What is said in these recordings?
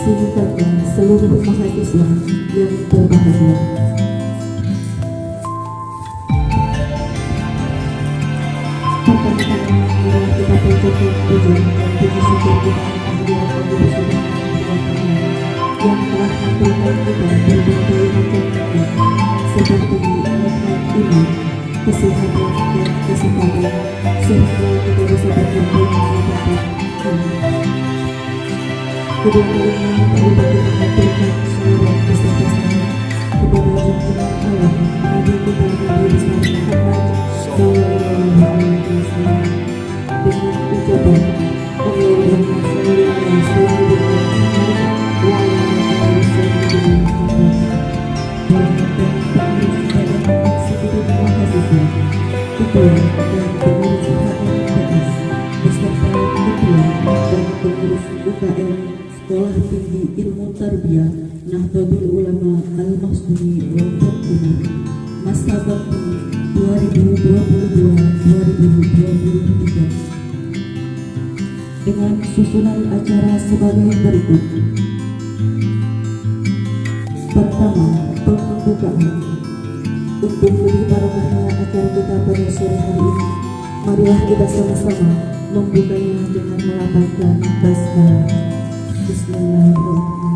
Singkatnya seluruh umat Islam yang berbahagia. Pertama-tama kita panjatkan puji dan puji syukur kita kehadirat Allah Subhanahu yang telah memberikan kita berbagai macam nikmat seperti nikmat iman, kesehatan dan kesabaran sehingga kita bisa berkumpul di tempat ini. Kedua kalinya kami bagi mengaturkan seluruh keselamatan kepada junjungan Allah Nabi kita Nabi besar Muhammad Sallallahu Alaihi Wasallam dengan ucapan Allahumma sholli ala sayyidina Muhammad wa ala ali sayyidina Muhammad. Dan kepada seluruh mahasiswa, ketua dan pengurus HMTS beserta ketua dan pengurus UKM Sekolah Tinggi Ilmu Tarbiyah Nahdlatul Ulama Al-Maksumi Lombok Timur masa bakti 2022-2023 dengan susunan acara sebagai berikut. Pertama, pembukaan. Untuk lebih barokahnya acara kita pada sore hari ini, marilah kita sama-sama membukanya dengan melafazkan basmalah. Bismillahirrahmanirrahim.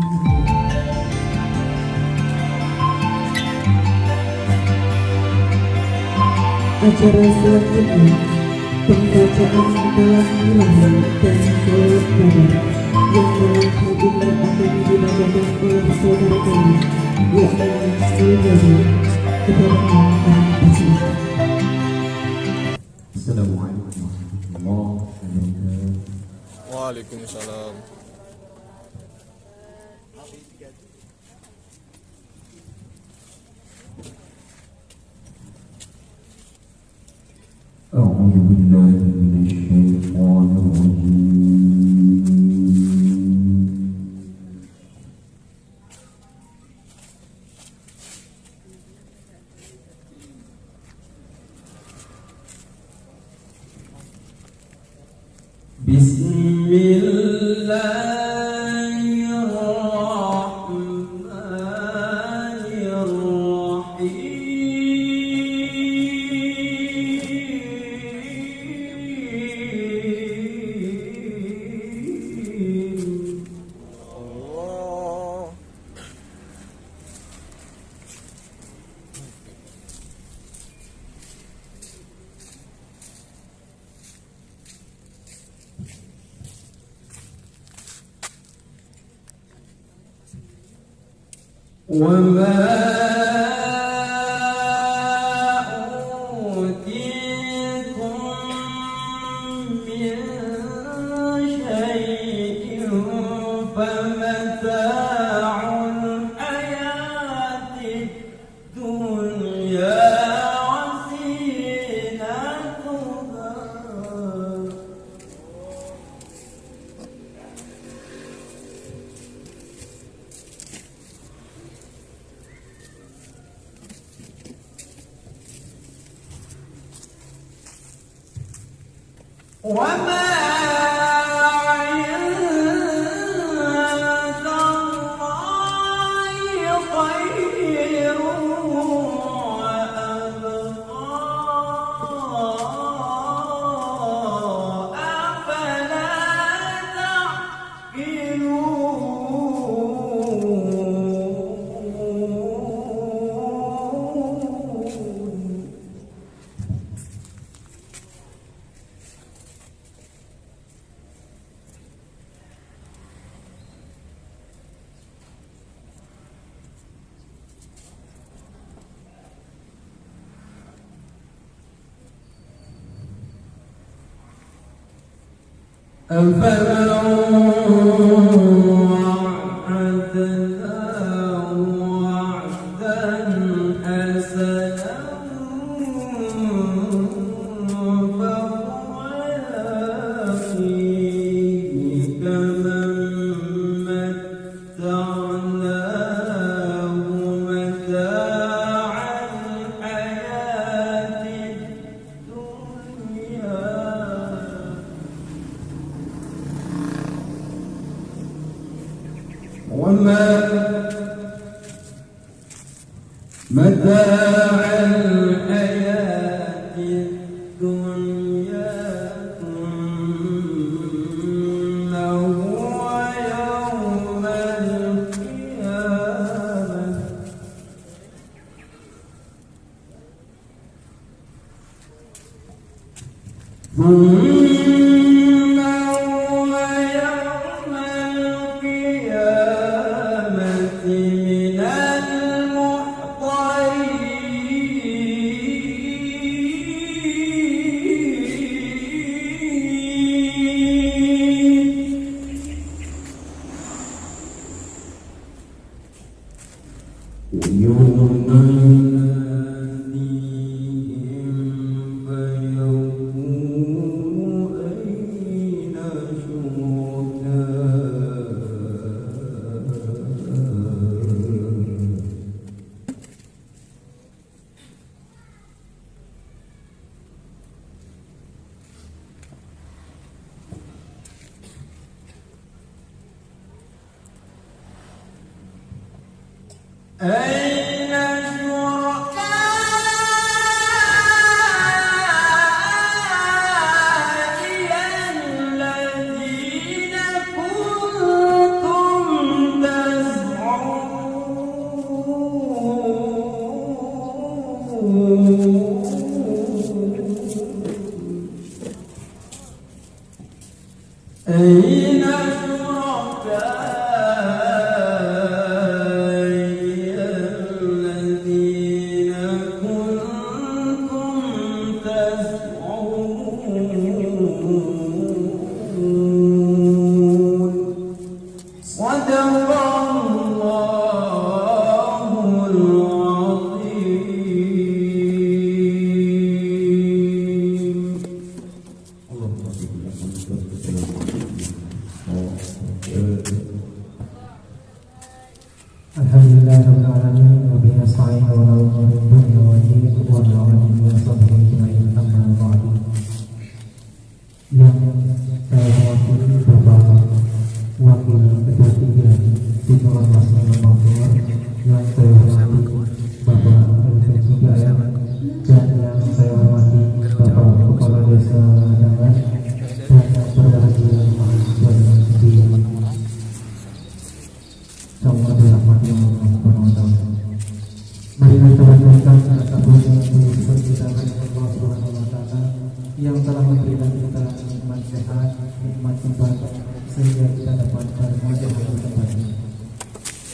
Acara selanjutnya pembacaan kalam ilahi dan sholawat kabar yang dalam hal ini akan dibacakan oleh saudara kami yakni Saudara kepada Pasir. Assalamualaikum warahmatullahi wabarakatuh. Waalaikumsalam. أعوذ بالله من الشيطان الرجيم. بسم الله الرحمن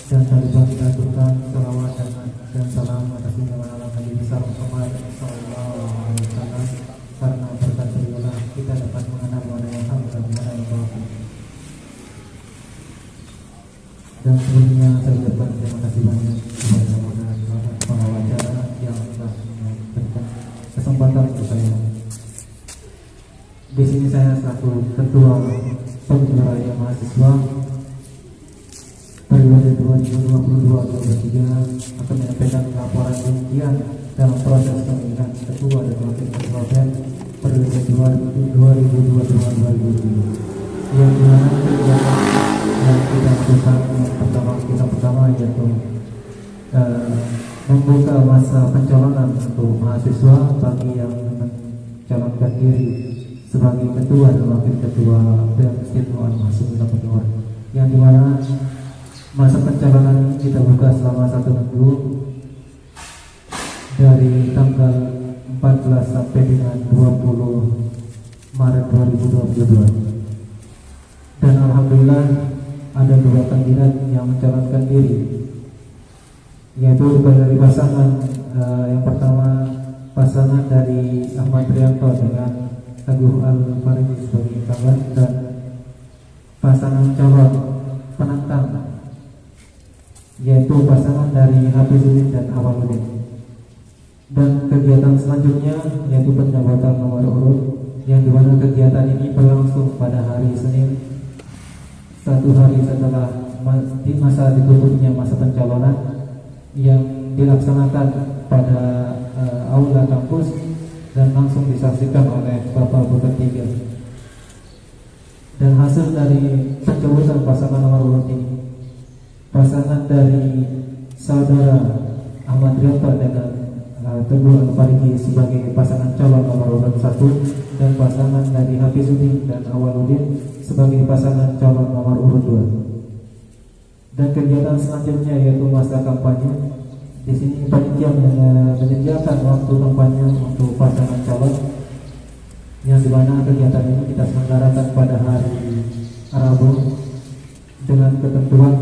dan terlibat kita aturkan salawat dan salam atas junjungan Allah Nabi besar Muhammad sallallahu alaihi wasallam, karena berkat beliaulah kita dapat mengenal mana yang hak dan mana yang batil. Dan sebelumnya saya ucapkan terima kasih banyak kepada pengacara yang telah memberikan kesempatan untuk saya. Di sini saya selaku ketua Pengurus Raya Mahasiswa periode 2022-2023 akan menyampaikan laporan rincian dalam proses pemilihan ketua dan wakil ketua BEM periode 2022-2023, yang dimana kegiatan yang kita lakukan yang pertama yaitu membuka masa pencalonan untuk mahasiswa bagi yang mencalonkan diri sebagai ketua dan wakil ketua BEM Istimewa Mahasiswa Papua, yang dimana masa pencalonan ini kita buka selama 1 minggu dari tanggal 14 sampai dengan 20 Maret 2022. Dan alhamdulillah ada 2 kandidat yang mencalonkan diri, yaitu dari pasangan yang pertama pasangan dari Ahmad Rianto dengan Teguh Al-Fariji sebagai incumbent, dan pasangan calon penantang yaitu pasangan dari Hafizuddin dan Awaludin. Dan kegiatan selanjutnya yaitu pencabutan nomor urut, yang dimana kegiatan ini berlangsung pada hari Senin, 1 hari setelah masa ditutupnya masa pencalonan, yang dilaksanakan pada aula kampus dan langsung disaksikan oleh Bapak Bupati. Dan hasil dari pencabutan pasangan nomor urut ini, pasangan dari saudara Ahmad Rianto dengan Teguh Al-Fariji sebagai pasangan calon nomor urut 1, dan pasangan dari Hafizuddin dan Awaludin sebagai pasangan calon nomor urut 2. Dan kegiatan selanjutnya yaitu masa kampanye. Di sini panitia menyediakan waktu kampanye untuk pasangan calon, yang dimana kegiatan ini kita selenggarakan pada hari Rabu dengan ketentuan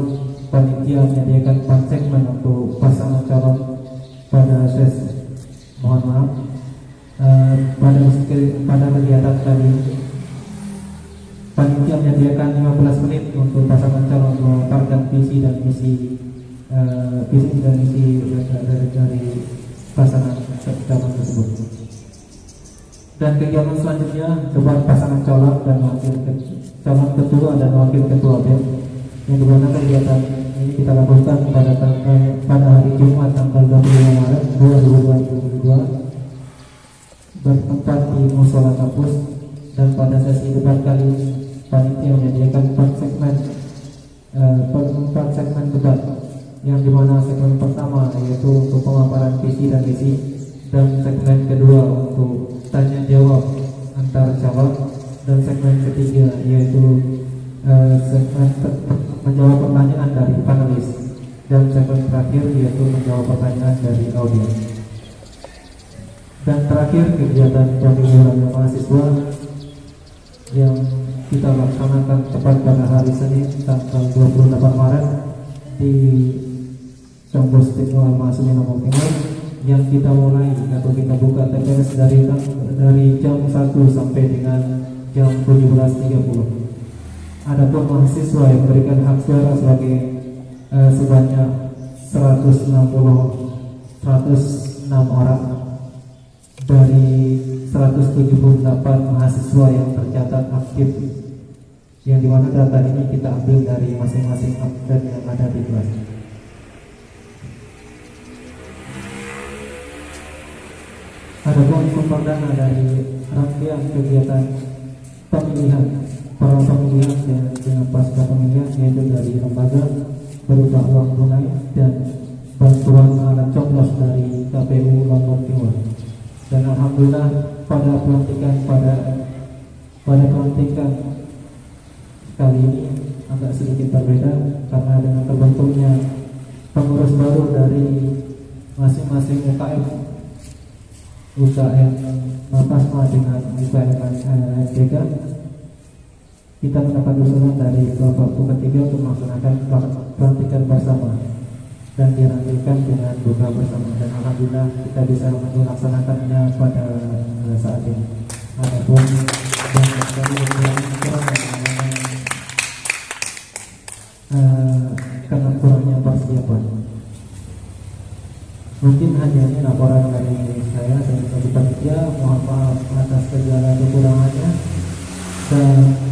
panitia menyediakan 4 segmen untuk pasangan calon pada pada kegiatan kali panitia menyediakan 15 menit untuk pasangan calon memaparkan visi dan misi dari pasangan calon tersebut. Dan kegiatan selanjutnya debat pasangan calon dan calon ketua dan wakil ketua BEM, yang dimana kegiatan ini kita lakukan pada hari Jumat tanggal 25 Maret 2022 bertempat di musola kampus. Dan pada sesi debat kali ini panitia menyediakan 4 segmen debat, yang dimana segmen pertama yaitu untuk pemaparan visi dan misi, dan segmen kedua untuk tanya jawab antar calon, dan segmen ketiga yaitu segmen menjawab pertanyaan dari panelis, dan segmen terakhir yaitu menjawab pertanyaan dari audiens. Dan terakhir kegiatan pemilihan mahasiswa yang kita laksanakan tepat pada hari Senin tanggal 28 Maret di kampus Istimewa Mahasiswa Lombok Timur, yang kita mulai atau kita buka TPS dari jam 1 sampai dengan jam 17.30. Adapun mahasiswa yang memberikan hak suara sebagai sebanyak 106 orang dari 178 mahasiswa yang tercatat aktif, yang dimana data ini kita ambil dari masing-masing absen yang ada di kelas. Adapun sumber dana dari rangkaian kegiatan pemilihan dengan pasca pemilihan yaitu dari lembaga berupa uang tunai dan bantuan alat coblos dari KPU Lombok Timur. Dan alhamdulillah pada pelantikan kali ini agak sedikit berbeda karena dengan terbentuknya pengurus baru dari masing-masing UKM Mapasma dengan UKM MDK. Kita mendapat usulan dari Bapak Bupati untuk melaksanakan pelantikan bersama alhamdulillah kita bisa melaksanakannya pada saat ini. Adapun banyak dari karena kurangnya persiapan. Mungkin hanya ini laporan dari saya dan dari panitia. Mohon maaf atas segala kekurangannya dan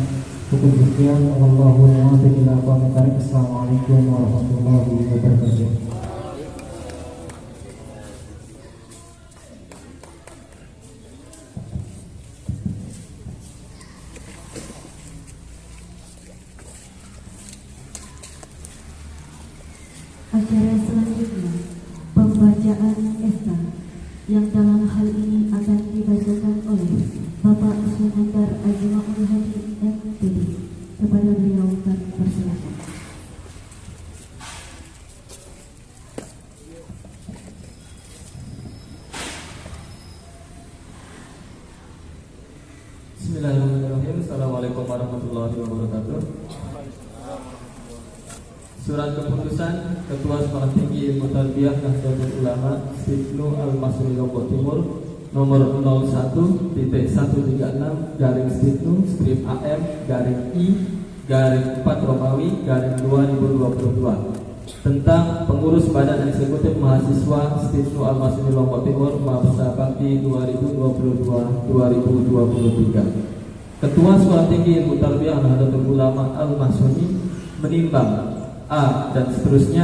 cukup sekian. Wallahu a'lam bishawab. Assalamualaikum warahmatullahi wabarakatuh. Acara selanjutnya pembacaan esta yang dalam hal ini akan dibacakan oleh Bapak Sunandar Azimahul Hadi MPD. Kepada beliau kami persilakan. Bismillahirrahmanirrahim. Assalamualaikum warahmatullahi wabarakatuh. Surat keputusan Ketua Sekolah Tinggi Ilmu Tarbiyah Nahdlatul Ulama Ibnu Al-Masri Lombok Timur nomor 01.136/Sibnu-AM-I-4 Romawi -2022 tentang pengurus Badan Eksekutif Mahasiswa Ibnu Al-Masri Lombok Timur masa bakti 2022-2023. Ketua Sekolah Tinggi Ilmu Tarbiyah Nahdlatul Ulama Al-Mahsuni menimbang A dan seterusnya,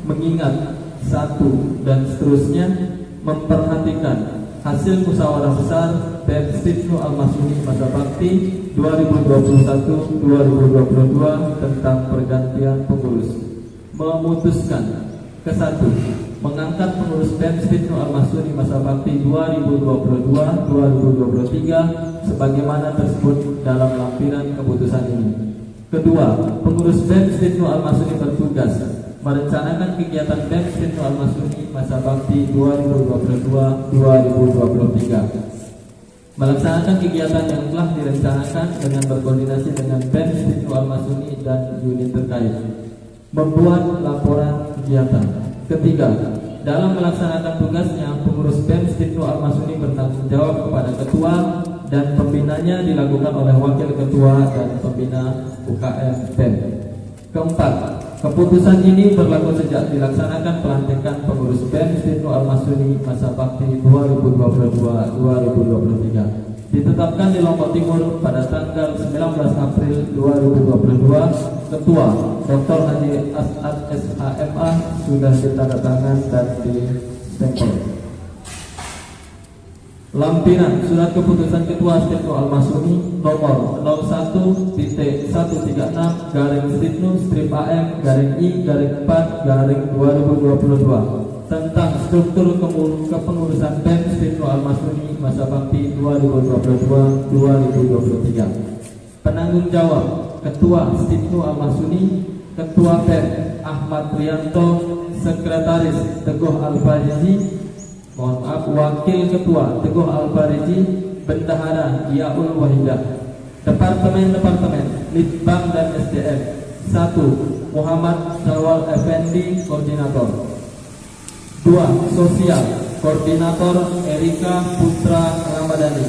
mengingat satu dan seterusnya, memperhatikan hasil musyawarah besar BEM Ibnu Al-Mahsuni masa bakti 2021-2022 tentang pergantian pengurus, memutuskan ke-1 mengangkat pengurus BEM Ibnu Al-Mahsuni masa bakti 2022-2023 sebagaimana tersebut dalam lampiran keputusan ini. Kedua, pengurus BEM Ibnu Al-Mahsuni bertugas merencanakan kegiatan BEM Ibnu Al-Mahsuni masa bakti 2022-2023, melaksanakan kegiatan yang telah direncanakan dengan berkoordinasi dengan BEM Ibnu Al-Mahsuni dan unit terkait, membuat laporan kegiatan. Ketiga, dalam melaksanakan tugasnya, pengurus BEM Ibnu Al-Mahsuni bertanggung jawab kepada ketua dan pembinanya dilakukan oleh wakil ketua dan pembina UKM BEM. Keempat, keputusan ini berlaku sejak dilaksanakan pelantikan pengurus BEM Ibnu Al-Mahsuni masa bakti 2022-2023 ditetapkan di Lombok Timur pada tanggal 19 April 2022. Ketua Dr. Haji As'ad SHMA sudah ditandatangan dan distempel. Lampiran Surat Keputusan Ketua Ibnu Al-Mahsuni nomor 01.136/AM-I-4-2022 tentang struktur kepengurusan BEM Ibnu Al-Mahsuni masa bakti 2022-2023. Penanggung jawab Ketua Ibnu Al-Mahsuni, Ketua BEM Ahmad Rianto, Sekretaris Teguh Al-Farizi, Wakil Ketua Teguh Al-Farizi, Bendahara Yaul Wahidah. Departemen Litbang dan SDM 1. Muhammad Syawal Effendi, Koordinator. 2. Sosial, Koordinator Erika Putra Ramadhani.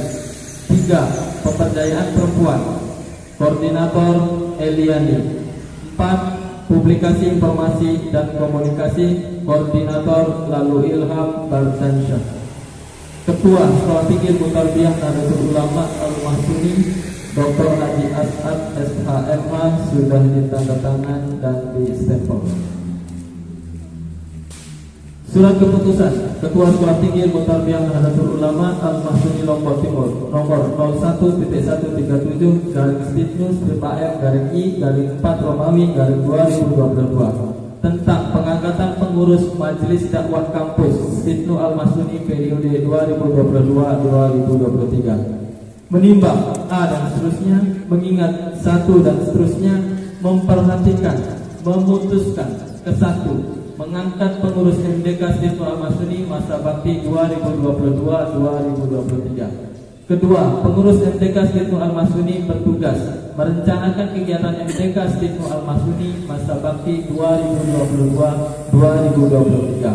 3. Pemberdayaan Perempuan, Koordinator Eliani. 4. Publikasi Informasi dan Komunikasi, Koordinator Lalu Ilham Bardansyah. Ketua Sekolah Tinggi Ilmu Tarbiyah Nahdlatul Ulama Al-Mahsuni Dr. Haji As'ad SHMA sudah ditandatangan dan distempel. Surat Keputusan Ketua Sekolah Tinggi Ilmu Tarbiyah Nahdlatul Ulama Al-Mahsuni Lombok Timur nomor 01.137/Sibnu-AM-I-4 Romawi -2022 tentang pengangkatan pengurus Majelis Dakwah Kampus Ibnu Al-Mahsuni periode 2022-2023. Menimbang A dan seterusnya, mengingat satu dan seterusnya, memperhatikan, memutuskan ke-1 mengangkat pengurus MDK Ibnu Al-Mahsuni masa bakti 2022-2023. Kedua, pengurus MDK Ibnu Al-Mahsuni bertugas merencanakan kegiatan MDK Ibnu Al-Mahsuni masa bakti 2022-2023,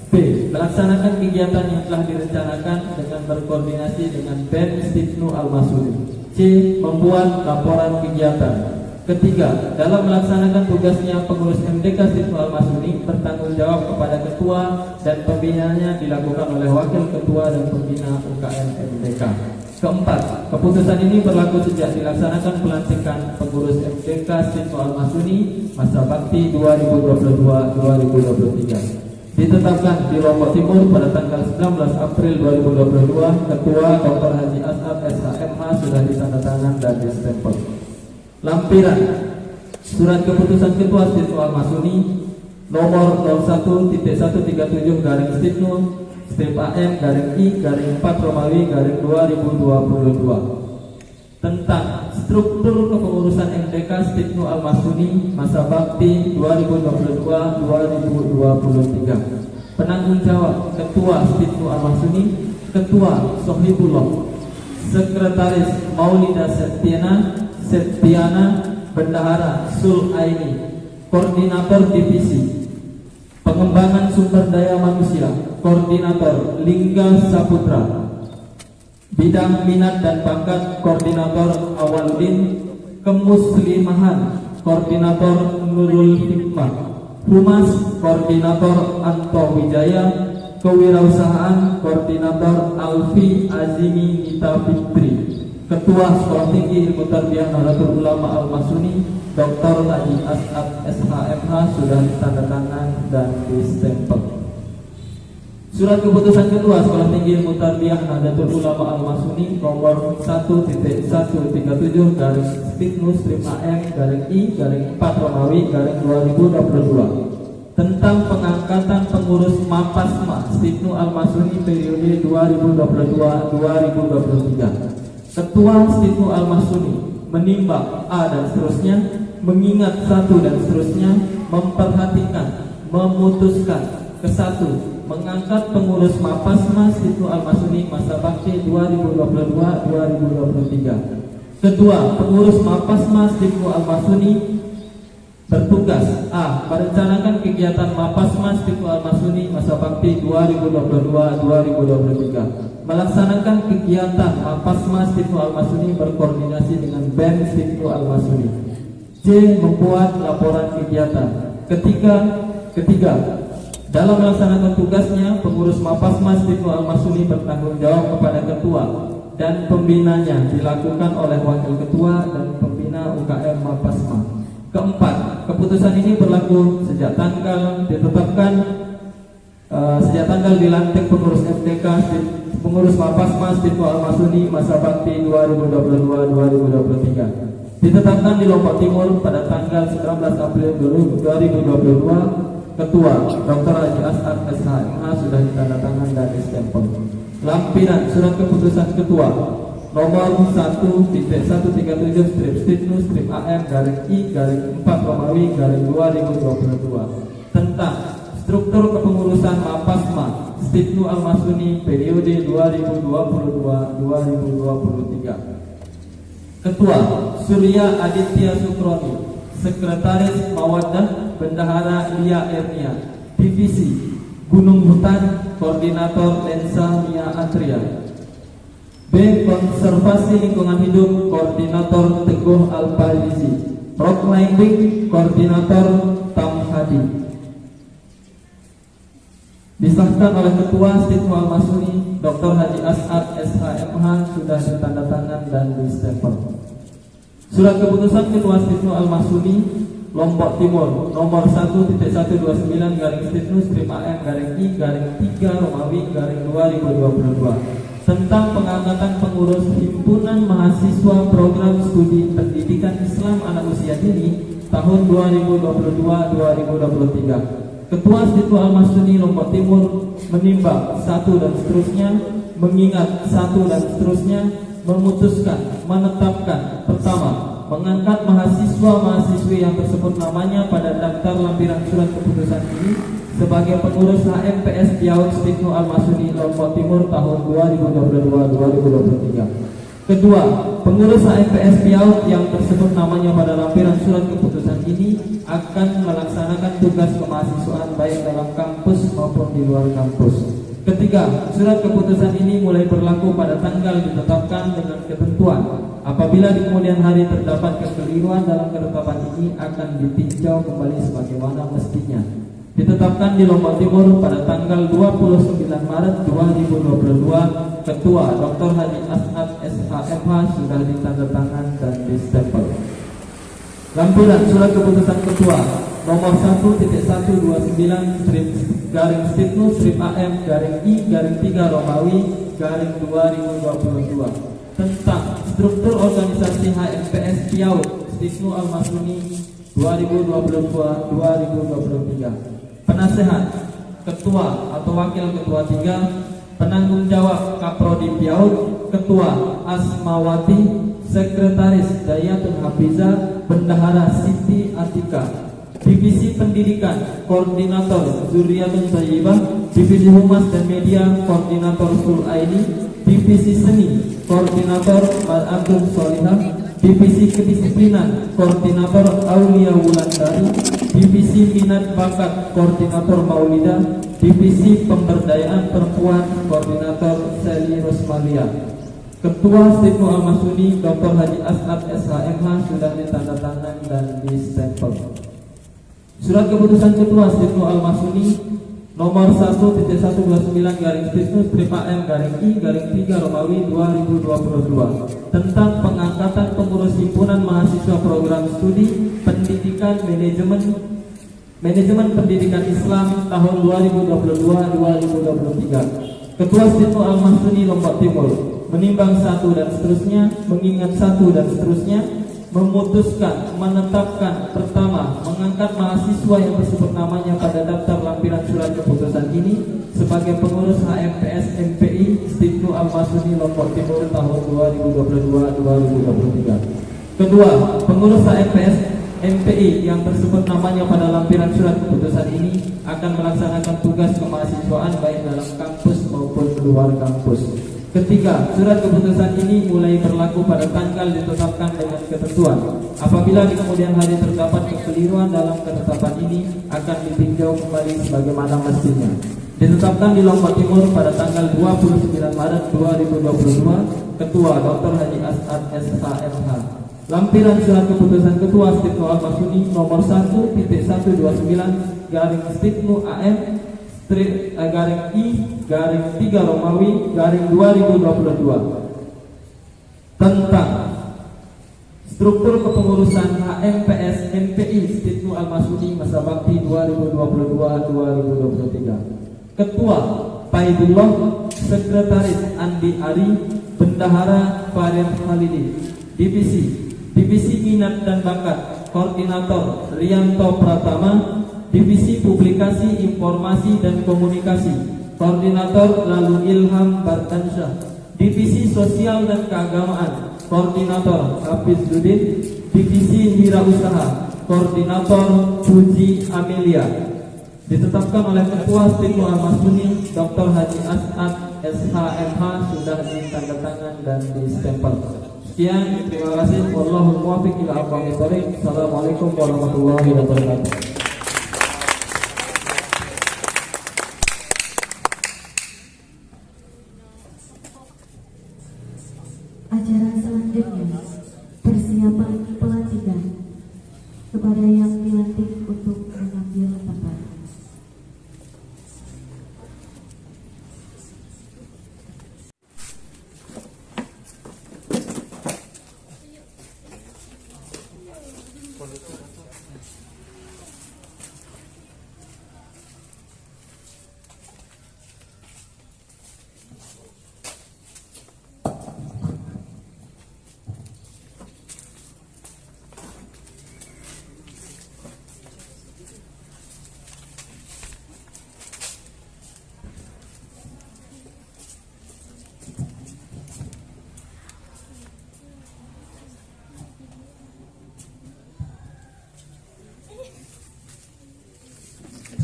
B. Melaksanakan kegiatan yang telah direncanakan dengan berkoordinasi dengan BEM Stibnu Al-Masuni. C. Membuat laporan kegiatan. Ketiga, dalam melaksanakan tugasnya pengurus MDK Stibnu Al-Masuni bertanggung jawab kepada ketua dan pembinanya dilakukan oleh wakil ketua dan pembina UKM MDK. Keempat, keputusan ini berlaku sejak dilaksanakan pelantikan pengurus MDK Stibnu Al-Masuni masa bakti 2022-2023. Ditetapkan di Lombok Timur pada tanggal 19 April 2022, Ketua Dr. Haji As'ad SHMH sudah ditandatangan dan distempel. Lampiran Surat Keputusan Ketua Stibnu Al-Masuni nomor 01.137/AM-I/4-2022 tentang struktur kepengurusan MDK Stibnu Al-Masuni masa bakti 2022-2023. Penanggung jawab Ketua Stibnu Al-Masuni, Ketua Sohibullah, Sekretaris Maulida Septiana, Bendahara Sul Aini, Koordinator Divisi Pengembangan Sumber Daya Manusia, Koordinator Lingga Saputra, Bidang Minat dan Bakat, Koordinator Awaludin, Kemuslimahan, Koordinator Nurul Hikmah, Humas, Koordinator Anto Wijaya, Kewirausahaan, Koordinator Alfi Azimi Nita Fitri, Ketua Sekolah Tinggi Ilmu Tarbiyah Nahdlatul Ulama Al-Masuni Dr. Haji As'ad SHMH sudah ditandatangan dan distempel. Surat Keputusan Ketua Sekolah Tinggi Ilmu Tarbiyah Nahdlatul Ulama Al-Masuni nomor 1.137/I/4-2022 tentang pengangkatan pengurus Mapasma Stibnu Al-Masuni periode 2022-2023. Ketua Stibnu Al-Masuni menimbang A dan seterusnya, mengingat satu dan seterusnya, memperhatikan, memutuskan. Ke-1, mengangkat pengurus Mapasma Stibnu Al-Masuni masa bakti 2022-2023. Kedua, pengurus Mapasma Stibnu Al-Masuni bertugas A. Merencanakan kegiatan Mapasma Stibnu Al-Masuni masa bakti 2022-2023. Melaksanakan kegiatan Mapasma Stibnu Al-Masuni berkoordinasi dengan BEM Stibnu Al-Masuni. C. Membuat laporan kegiatan. Ketiga, dalam melaksanakan tugasnya pengurus Mapasma Stibnu Al-Masuni bertanggung jawab kepada ketua dan pembinanya dilakukan oleh wakil ketua dan pembina UKM Mapasma. Keempat, keputusan ini berlaku sejak tanggal dilantik pengurus MDK pengurus Mapasma Stibnu Al-Masuni masa bakti 2022-2023. Ditetapkan di Lombok Timur pada tanggal 19 April 2022. Ketua Dr. Haji As'ad SHMH sudah ditandatangan dan distempel. Lampiran Surat Keputusan Ketua nomor 1.137/AM-I/4-2022 tentang struktur kepengurusan Mapasma Stibnu Al-Masuni periode 2022-2023. Ketua Surya Aditya Sukroni, Sekretaris Mawaddah Bendahara Lia Ernia, Divisi Gunung Hutan, Koordinator Lensa Mia Atria. B. Konservasi Lingkungan Hidup, Koordinator Teguh Al-Farizi. Rock Climbing, Koordinator Tam Hadi. Disahkan oleh Ketua Stibnu Al-Masuni Dr. Haji As'ad SHMH sudah ditandatangan dan distempel. Surat Keputusan Ketua Stibnu Al-Masuni Lombok Timur nomor 1.129/I/3-Romawi-2022 tentang pengangkatan pengurus Himpunan Mahasiswa Program Studi Pendidikan Islam Anak Usia Dini tahun 2022-2023. Ketua Stibnu Al-Masuni Lombok Timur menimbang satu dan seterusnya, mengingat satu dan seterusnya, memutuskan, menetapkan. Pertama, mengangkat mahasiswa-mahasiswi yang tersebut namanya pada daftar lampiran surat keputusan ini sebagai pengurus HMPS Piaut Stibnu Al-Masuni Lombok Timur tahun 2022-2023. Kedua, pengurus HMPS Piaut yang tersebut namanya pada lampiran surat keputusan ini akan melaksanakan tugas kemahasiswaan baik dalam kampus maupun maupun di luar kampus. Ketiga, surat keputusan ini mulai berlaku pada tanggal ditetapkan dengan ketentuan. Apabila di kemudian hari terdapat kekeliruan dalam ketetapan ini akan ditinjau kembali sebagaimana mestinya. Ditetapkan di Lombok Timur pada tanggal 29 Maret 2022. Ketua Dr. Haji As'ad SHMH sudah ditandatangan dan distempel. Lampiran surat keputusan Ketua nomor 1.129/Stipnu/AM/I/3 Romawi /2022 tentang struktur organisasi HMPS Piau Stipnu Al-Masuni 2022-2023. Penasehat Ketua atau Wakil Ketua 3, Penanggung Jawab Kaprodi Piau, Ketua Asmawati, Sekretaris Dayatul Hafiza, Bendahara Siti Atika. Divisi Pendidikan Koordinator Zuriatun Thayyibah, Divisi Humas dan Media Koordinator Sulaini, Divisi Seni Koordinator Abdul Solihah, Divisi Kedisiplinan Koordinator Aulia Wulandari, Divisi Minat Bakat Koordinator Maulida, Divisi Pemberdayaan Perempuan Koordinator Seli Rosmalia. Ketua Stipnu Al-Masuni Dr. Haji As'ad SHMH sudah ditandatangan dan distempel. Surat keputusan Ketua Stipnu Al-Masuni nomor 1.129/Stipnu/AM/I/3 Romawi 2022 tentang pengangkatan pengurus himpunan mahasiswa program studi pendidikan manajemen pendidikan Islam tahun 2022-2023. Ketua Stipnu Al-Masuni Lombok Timur menimbang satu dan seterusnya, mengingat satu dan seterusnya, memutuskan menetapkan pertama mengangkat mahasiswa yang tersebut namanya pada daftar lampiran surat keputusan ini sebagai pengurus HMPS MPI Stipnu Al-Masuni Lombok Timur tahun 2022-2023. Kedua, pengurus HMPS MPI yang tersebut namanya pada lampiran surat keputusan ini akan melaksanakan tugas kemahasiswaan baik dalam kampus maupun luar kampus. Ketiga, surat keputusan ini mulai berlaku pada tanggal ditetapkan dengan ketentuan. Apabila di kemudian hari terdapat kekeliruan dalam ketetapan ini akan ditinjau kembali sebagaimana mestinya. Ditetapkan di Lombok Timur pada tanggal 29 Maret 2022. Ketua Dr. Haji As'ad SHMH. Lampiran surat keputusan Ketua Stipnu Al-Masuni nomor 1.129/Stipnu AM/I/3 Romawi /2022 tentang struktur kepengurusan HMPS MPI Stipnu Al-Masuni masa bakti 2022-2023. Ketua Paidullah, Sekretaris Andi Ari, Bendahara Farid Khalidi. Divisi Minat dan Bakat Koordinator Rianto Pratama, Divisi Publikasi Informasi dan Komunikasi Koordinator Lalu Ilham Bartansyah, Divisi Sosial dan Keagamaan Koordinator Hafiz Zudin, Divisi Wirausaha Koordinator Puji Amelia. Ditetapkan oleh Ketua Stipnu Al-Masuni Dr. Haji As'ad SHMH sudah ditandatangan dan distempel. Sekian, terima kasih. Wallahul muwaffiq ila aqwamit thoriq. Assalamualaikum warahmatullahi wabarakatuh. Acara selanjutnya persiapan pelantikan kepada yang dilantik untuk mengambil tempat.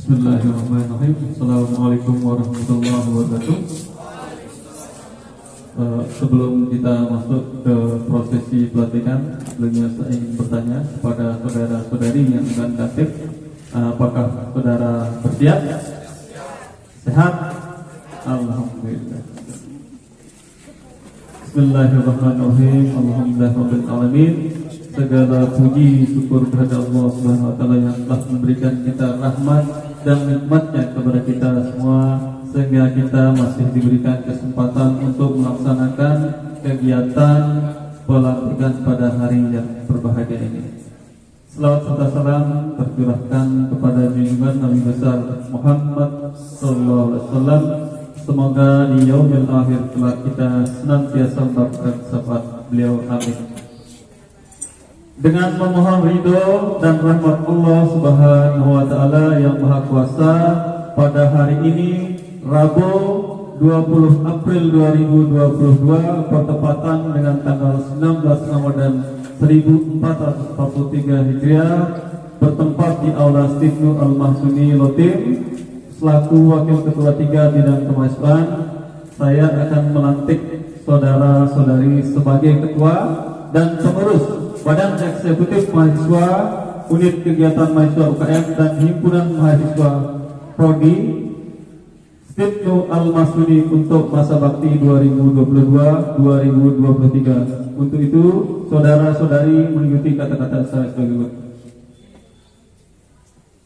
Bismillahirrahmanirrahim. Assalamualaikum warahmatullahi wabarakatuh. Sebelum kita masuk ke prosesi pelatihan, sebelumnya saya ingin bertanya kepada saudara-saudari yang akan aktif, apakah saudara bersiap? Sehat? Alhamdulillah. Bismillahirrahmanirrahim. Alhamdulillahirabbil alamin. Segala puji syukur kepada Allah Subhanahu wa taala yang telah memberikan kita rahmat dan nikmatnya kepada kita semua, sehingga kita masih diberikan kesempatan untuk melaksanakan kegiatan pelantikan pada hari yang berbahagia ini. Selawat serta salam tercurahkan kepada junjungan Nabi besar Muhammad sallallahu alaihi wasallam. Semoga di yaumil akhir kelak kita senantiasa mendapatkan syafaat beliau. Amin. Dengan memohon ridho dan rahmat Allah Subhanahu wa taala yang Maha Kuasa, pada hari ini Rabu 20 April 2022 bertepatan dengan tanggal 19 Ramadan 1443 Hijriah, bertempat di Aula Stibnu Al-Mahsuni Lotim. Selaku Wakil Ketua 3 Bidang Kemahasiswaan, saya akan melantik saudara-saudari sebagai ketua dan pengurus Badan Eksekutif Mahasiswa, Unit Kegiatan Mahasiswa UKM dan Himpunan Mahasiswa Prodi Stibnu Al-Mahsuni untuk masa bakti 2022-2023. Untuk itu, saudara-saudari mengikuti kata-kata saya sebagai berikut.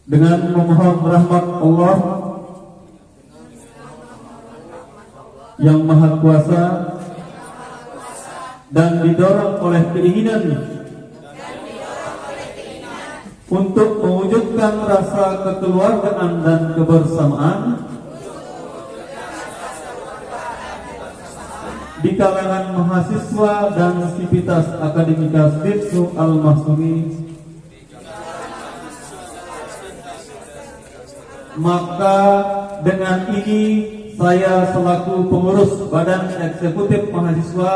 Dengan memohon rahmat Allah yang Maha Kuasa dan didorong oleh keinginan untuk mewujudkan rasa kekeluargaan dan kebersamaan di kalangan mahasiswa dan sivitas akademika Stibnu Al-Mahsuni, maka dengan ini saya selaku pengurus Badan Eksekutif Mahasiswa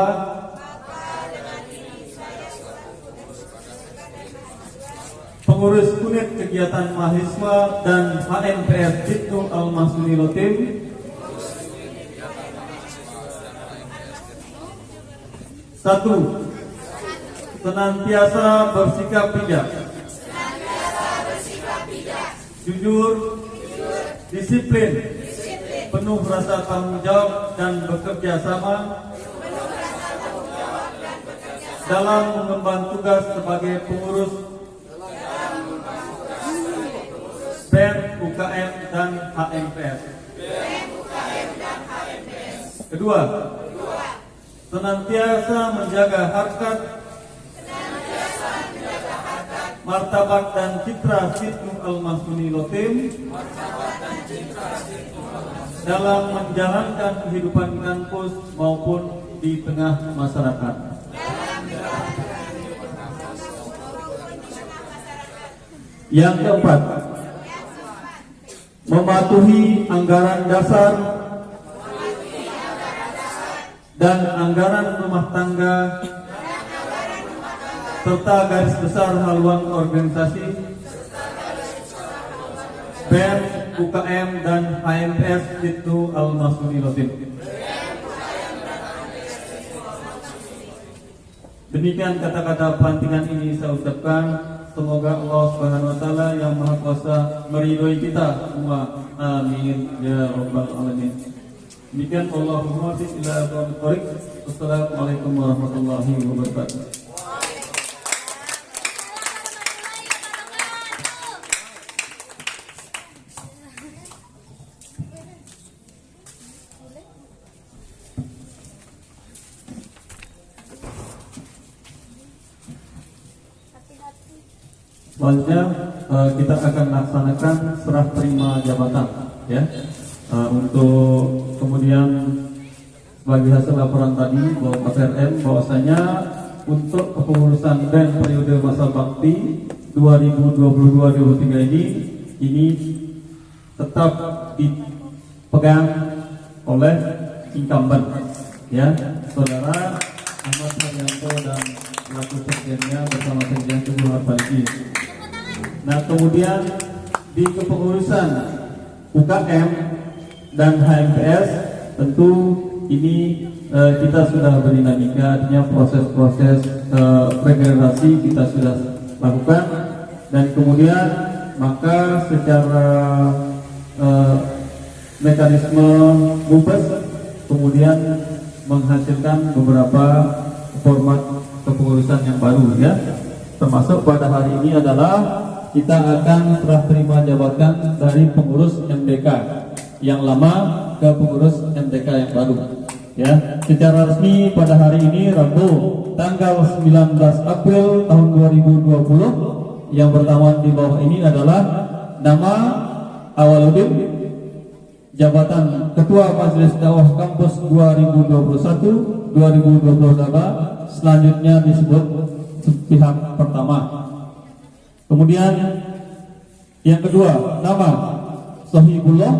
pengurus unit kegiatan mahasiswa dan HMPS Stibnu Al-Mahsuni Lotim satu, senantiasa bersikap bijak, jujur, disiplin, penuh rasa tanggung jawab dan bekerja sama dalam mengemban tugas sebagai pengurus BEM, UKM, dan HMPS. Kedua, senantiasa menjaga harkat, martabat dan citra Stibnu Al-Mahsuni Lotim dalam menjalankan kehidupan kampus maupun di tengah masyarakat. Yang keempat, mematuhi anggaran dasar dan anggaran rumah tangga serta garis besar haluan organisasi BEM, UKM, dan HMPS Stibnu Al-Mahsuni Lotim. Demikian kata-kata pelantikan ini saya ucapkan. Semoga Allah Subhanahu wa taala yang Maha Kuasa meridhoi kita semua. Amin ya rabbal alamin. Demikian Allahumma fi ila tariq. Wassalamualaikum warahmatullahi wabarakatuh. Selanjutnya kita akan laksanakan serah terima jabatan, ya. Untuk kemudian sebagai hasil laporan tadi bahwa KPRM bahwasanya untuk kepengurusan BEM periode masa bakti 2022-2023 ini tetap dipegang oleh incumbent, ya, saudara Ahmad Haryanto dan selaku sekjennya bersama sekjen Tubuh Harbaliki. Nah, kemudian di kepengurusan UKM dan HMPS tentu ini kita sudah berdinamika, artinya proses-proses regenerasi kita sudah lakukan, dan kemudian maka secara mekanisme MUBES, kemudian menghasilkan beberapa format kepengurusan yang baru ya. Termasuk pada hari ini adalah kita akan serah terima jabatan dari pengurus MDK yang lama ke pengurus MDK yang baru ya. Secara resmi pada hari ini Rabu tanggal 19 April tahun 2020 yang pertama di bawah ini adalah nama Awaludin, jabatan Ketua Majelis Dakwah Kampus 2021-2022, selanjutnya disebut pihak pertama. Kemudian yang kedua, nama Sohibullah,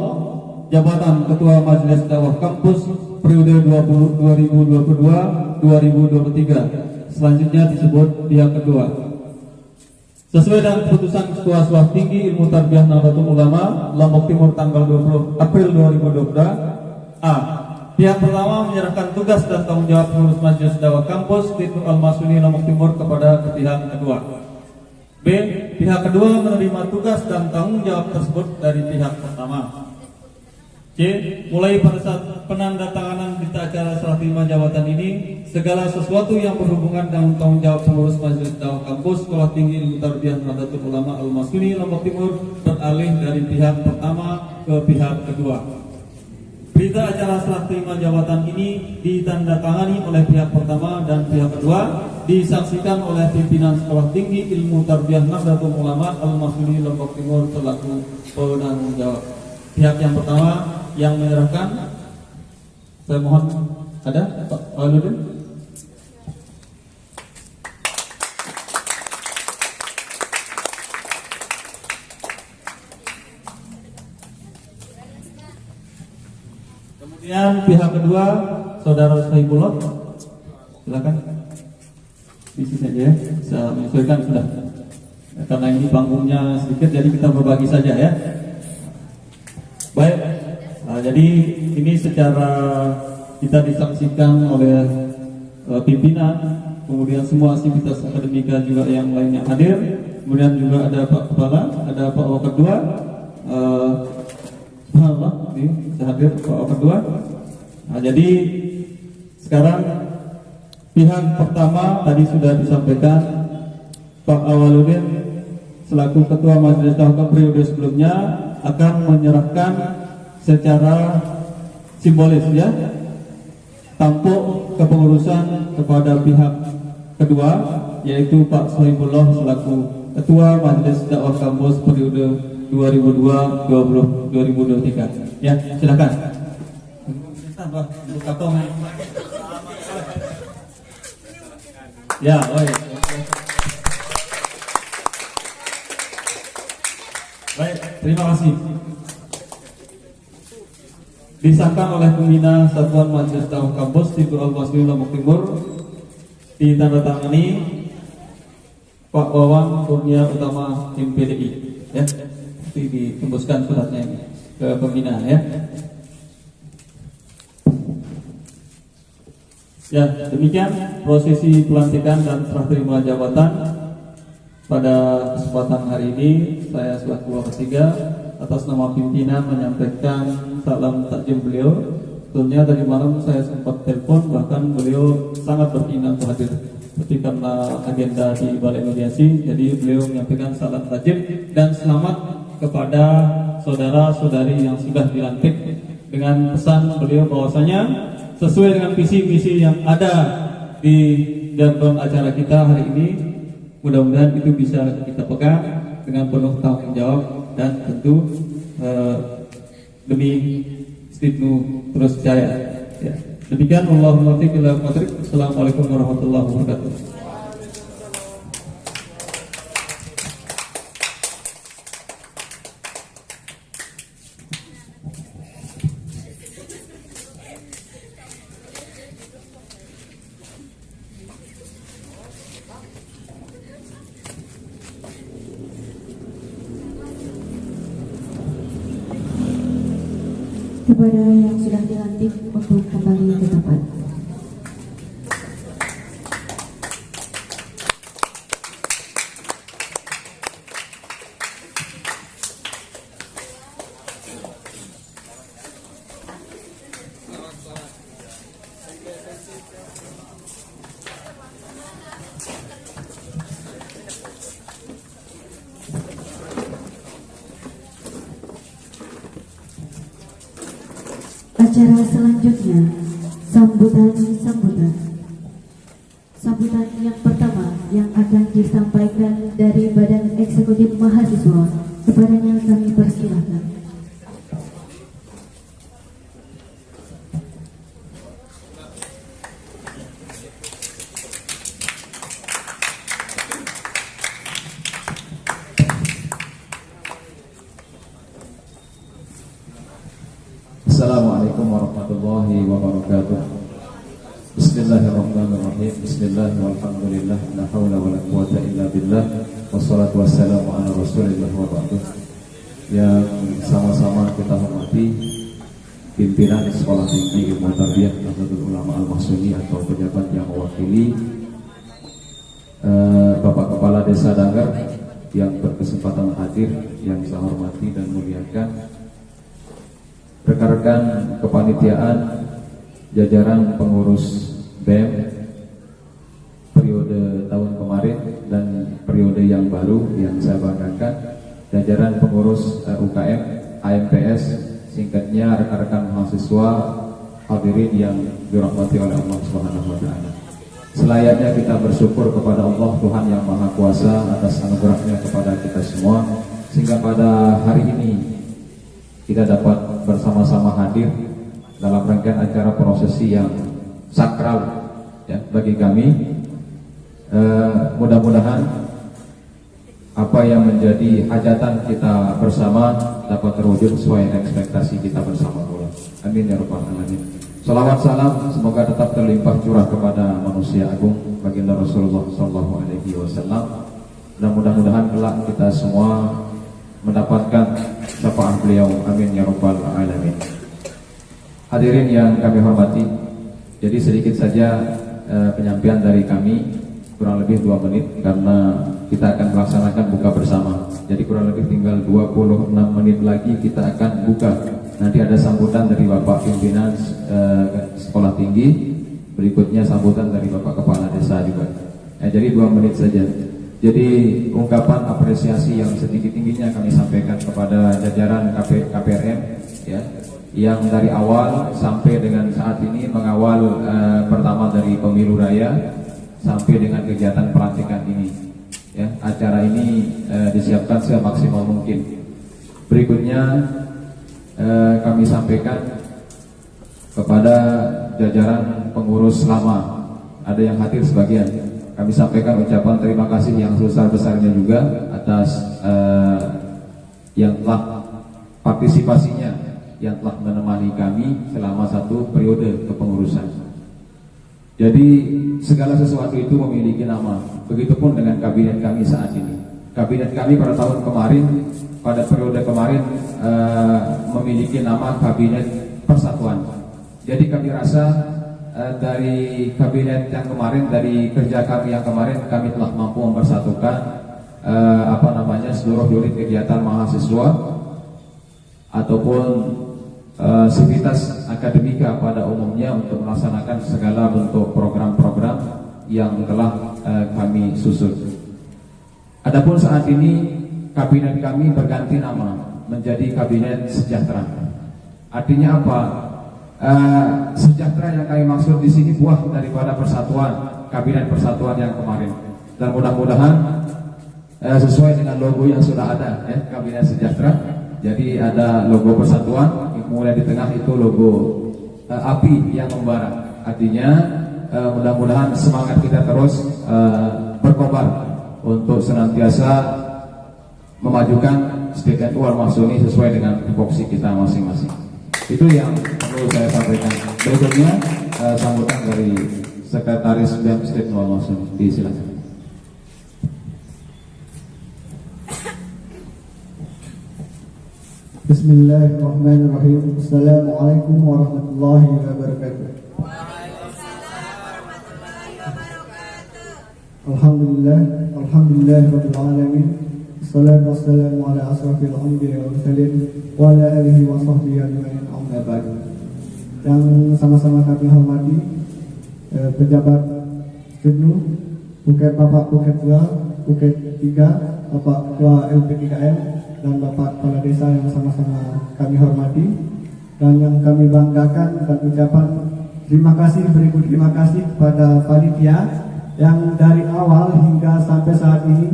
jabatan Ketua Majelis Dakwah Kampus periode 2022-2023, selanjutnya disebut pihak kedua. Sesuai dengan keputusan Ketua Swaf Tinggi Ilmu Tarbiyah Nahdlatul Ulama Lombok Timur tanggal 20 April 2022, A. Pihak pertama menyerahkan tugas dan tanggung jawab pengurus Majelis Dakwah Kampus Ibnu Al-Masuni Lombok Timur kepada pihak kedua. B. Pihak kedua menerima tugas dan tanggung jawab tersebut dari pihak pertama. C. Mulai pada saat penandatanganan berita acara serah terima jabatan ini, segala sesuatu yang berhubungan dengan tanggung jawab pengurus Majelis Dakwah Kampus Sekolah Tinggi Ilmu Tarbiyah Nahdlatul Ulama Al-Masuni Lombok Timur beralih dari pihak pertama ke pihak kedua. Berita acara serah terima jabatan ini ditandatangani oleh pihak pertama dan pihak kedua, disaksikan oleh pimpinan Sekolah Tinggi Ilmu Tarbiyah Nahdlatul Ulama Al-Masuni Lombok Timur selaku penanggung jawab. Pihak yang pertama yang menyerahkan, saya mohon ada Pak Waludin. Kemudian pihak kedua Saudara Sohibullah, silakan isi saja ya, bisa menyesuaikan sudah ya, karena ini panggungnya sedikit jadi kita berbagi saja ya. Baik, jadi ini secara kita disaksikan oleh pimpinan, kemudian semua aktivitas akademika juga yang lainnya hadir, kemudian juga ada Pak Kepala, ada Pak Wakil 2, ini hadir Pak Wakil 2. Nah, jadi sekarang pihak pertama tadi sudah disampaikan Pak Awaludin selaku Ketua Majelis Dakwah periode sebelumnya akan menyerahkan secara simbolis ya tampuk kepengurusan kepada pihak kedua, yaitu Pak Sohibullah selaku Ketua Majelis Dakwah Kampus periode 2022-2023. Ya, silakan. Ya, baik, terima kasih. Disahkan oleh pembina Satuan Majelis Dakwah Kampus Ibnu Al-Masuni Lombok Timur, ditandatangani Pak Wawan Kurnia Utama tim PDI ya. Ditembuskan suratnya ini ke pembina ya. Ya, demikian prosesi pelantikan dan serah terima jabatan pada kesempatan hari ini. Saya selaku ketiga atas nama pimpinan menyampaikan salam takjim beliau. Sebetulnya tadi malam saya sempat telepon, bahkan beliau sangat berkenan untuk hadir. Tapi karena agenda di Balai Mediasi, jadi beliau menyampaikan salam takjim dan selamat kepada saudara-saudari yang sudah dilantik, dengan pesan beliau bahwasanya sesuai dengan visi misi yang ada di dalam acara kita hari ini, mudah-mudahan itu bisa kita pegang dengan penuh tanggung jawab dan tentu demi Ibnu terus jaya. Ya. Demikian, Allahumma taufiq ila qadrik. Assalamualaikum warahmatullahi wabarakatuh. Kepada yang sudah dilantik untuk kembali ke tempat. acara selanjutnya, sambutan yang pertama yang akan disampaikan dari Badan Eksekutif Mahasiswa. Kepadanya kami persilahkan. Assalamualaikum warahmatullahi wabarakatuh. Bismillahirrahmanirrahim. Bismillahirrahmanirrahim. La haula wala quwata illa billah. Wassalatu wassalamu ala Rasulillah wa ba'du. Yang sama-sama kita hormati pimpinan Sekolah Tinggi Ilmu Tarbiyah Nahdlatul Ulama Al-Mahsuni atau pejabat yang mewakili Bapak Kepala Desa Danggar yang berkesempatan hadir, yang saya hormati dan muliakan, rekan-rekan kepanitiaan, jajaran pengurus BEM periode tahun kemarin dan periode yang baru yang saya banggakan, jajaran pengurus UKM, AMPS, singkatnya rekan-rekan mahasiswa, hadirin yang dirahmati oleh Allah Subhanahu wa taala. Selayaknya kita bersyukur kepada Allah Tuhan yang Maha Kuasa atas anugerahnya kepada kita semua, sehingga pada hari ini kita dapat bersama-sama hadir dalam rangkaian acara prosesi yang sakral ya, bagi kami. Mudah-mudahan apa yang menjadi hajatan kita bersama dapat terwujud sesuai ekspektasi kita bersama pula. Amin ya rabbal alamin. Salawat salam semoga tetap terlimpah curah kepada manusia agung baginda Rasulullah SAW. Dan mudah-mudahan kelak kita semua mendapatkan syafaat beliau. Amin ya rabbal alamin. Hadirin yang kami hormati, jadi sedikit saja penyampaian dari kami, kurang lebih 2 menit karena kita akan melaksanakan buka bersama. Jadi kurang lebih tinggal 26 menit lagi kita akan buka. Nanti ada sambutan dari Bapak Pimpinan Sekolah Tinggi, berikutnya sambutan dari Bapak Kepala Desa juga. Jadi 2 menit saja. Jadi ungkapan apresiasi yang setinggi-tingginya kami sampaikan kepada jajaran KPRM ya, yang dari awal sampai dengan saat ini mengawal pertama dari pemilu raya sampai dengan kegiatan pelantikan ini ya. Acara ini disiapkan semaksimal mungkin. Berikutnya kami sampaikan kepada jajaran pengurus lama, ada yang hadir sebagian, kami sampaikan ucapan terima kasih yang sebesar-besarnya juga atas yang telah partisipasinya, yang telah menemani kami selama 1 periode kepengurusan. Jadi segala sesuatu itu memiliki nama. Begitupun dengan kabinet kami saat ini. Kabinet kami pada tahun kemarin, pada periode kemarin memiliki nama Kabinet Persatuan. Jadi kami rasa dari kabinet yang kemarin, dari kerja kami yang kemarin, kami telah mampu mempersatukan seluruh unit kegiatan mahasiswa ataupun sivitas akademika pada umumnya untuk melaksanakan segala bentuk program-program yang telah kami susun. Adapun saat ini kabinet kami berganti nama menjadi Kabinet Sejahtera. Artinya apa? Sejahtera yang kami maksud di sini buah daripada persatuan, Kabinet Persatuan yang kemarin. Dan mudah-mudahan sesuai dengan logo yang sudah ada ya, Kabinet Sejahtera. Jadi ada logo persatuan, mulai di tengah itu logo api yang membara. Artinya mudah-mudahan semangat kita terus berkobar untuk senantiasa memajukan SDKNU Al-Mahsuni sesuai dengan tupoksi kita masing-masing. Itu yang perlu saya sampaikan. Berikutnya sambutan dari Sekretaris BEM SDKNU Al-Mahsuni. Disilakan. Bismillahirrahmanirrahim. Assalamualaikum warahmatullahi wabarakatuh. Alhamdulillah rabbil alamin. Wassalatu wassalamu ala asrafil anbiya'i wal mursalin wa ala alihi wa sahbihi ajma'in. Amma ba'd. Yang sama-sama kami hormati pejabat SDKNU, Bapak Buket 2, Buket 3, Bapak Ketua LP3M, dan Bapak Kepala Desa yang sama-sama kami hormati, Dan yang kami banggakan dan ucapan terima kasih kepada panitia yang dari awal hingga sampai saat ini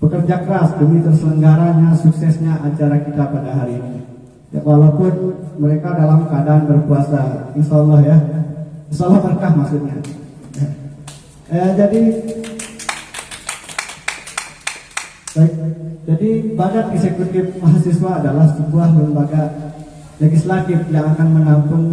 bekerja keras demi terselenggaranya suksesnya acara kita pada hari ini. Ya, walaupun mereka dalam keadaan berpuasa, insya Allah ya, insya Allah berkah maksudnya. Jadi Badan Eksekutif Mahasiswa adalah sebuah lembaga legislatif yang akan menampung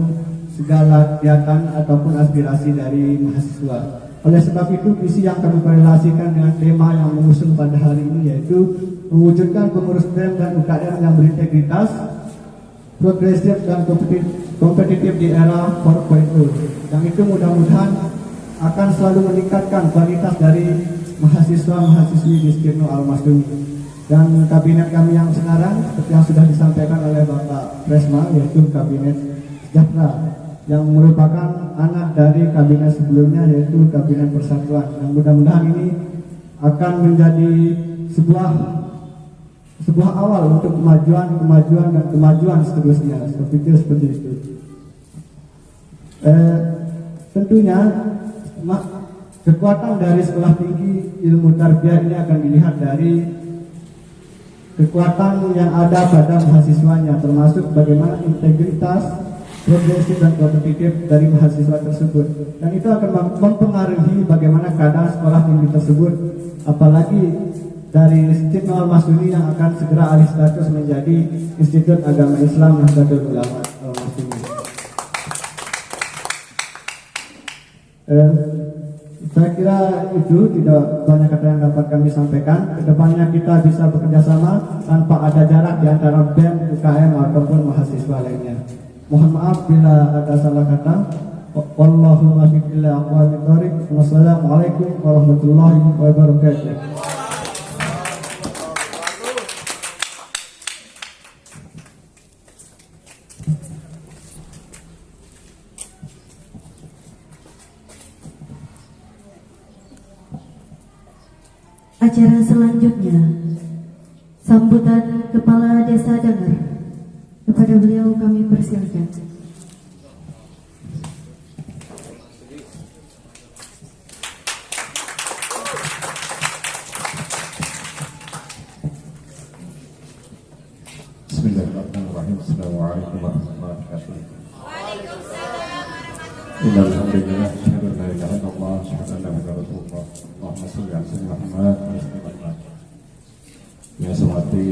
segala kegiatan ataupun aspirasi dari mahasiswa. Oleh sebab itu, visi yang kami korelasikan dengan tema yang mengusung pada hari ini yaitu mewujudkan pengurus BEM dan UKM yang berintegritas, progresif dan kompetitif di era 4.0. Yang itu mudah-mudahan akan selalu meningkatkan kualitas dari mahasiswa-mahasiswi di Stirno Al-Masyumi. Dan kabinet kami yang sekarang seperti yang sudah disampaikan oleh Bapak Presma, yaitu Kabinet Sejahtera, yang merupakan anak dari kabinet sebelumnya yaitu Kabinet Persatuan. Yang mudah-mudahan ini akan menjadi sebuah awal untuk kemajuan seterusnya. Seperti itu. Tentunya kekuatan dari sekolah tinggi ilmu tarbiyah ini akan dilihat dari kekuatan yang ada pada mahasiswanya, termasuk bagaimana integritas, progresif dan kompetitif dari mahasiswa tersebut. Dan itu akan mempengaruhi bagaimana keadaan sekolah tinggi tersebut, apalagi dari Stirno Al-Masyumi yang akan segera alih status menjadi Institut Agama Islam Nahdlatul Ulama Al-Masyumi. Saya kira itu tidak banyak kata yang dapat kami sampaikan. Kedepannya kita bisa bekerja sama tanpa ada jarak di antara BEM, UKM ataupun mahasiswa lainnya. Mohon maaf bila ada salah kata. Wallahumma billahi aqwamit thoriq. Wassalamualaikum warahmatullahi wabarakatuh. Acara selanjutnya, sambutan Kepala Desa Danger. Kepada beliau kami persilakan. Bismillahirrahmanirrahim. Assalamualaikum warahmatullahi wabarakatuh. Innal hamdalillah, asyhadu an la ilaha illallah, asyhadu anna muhammadar rasulullah. Allahumma shalli ala sayyidina Muhammad wa sallim. Ya semati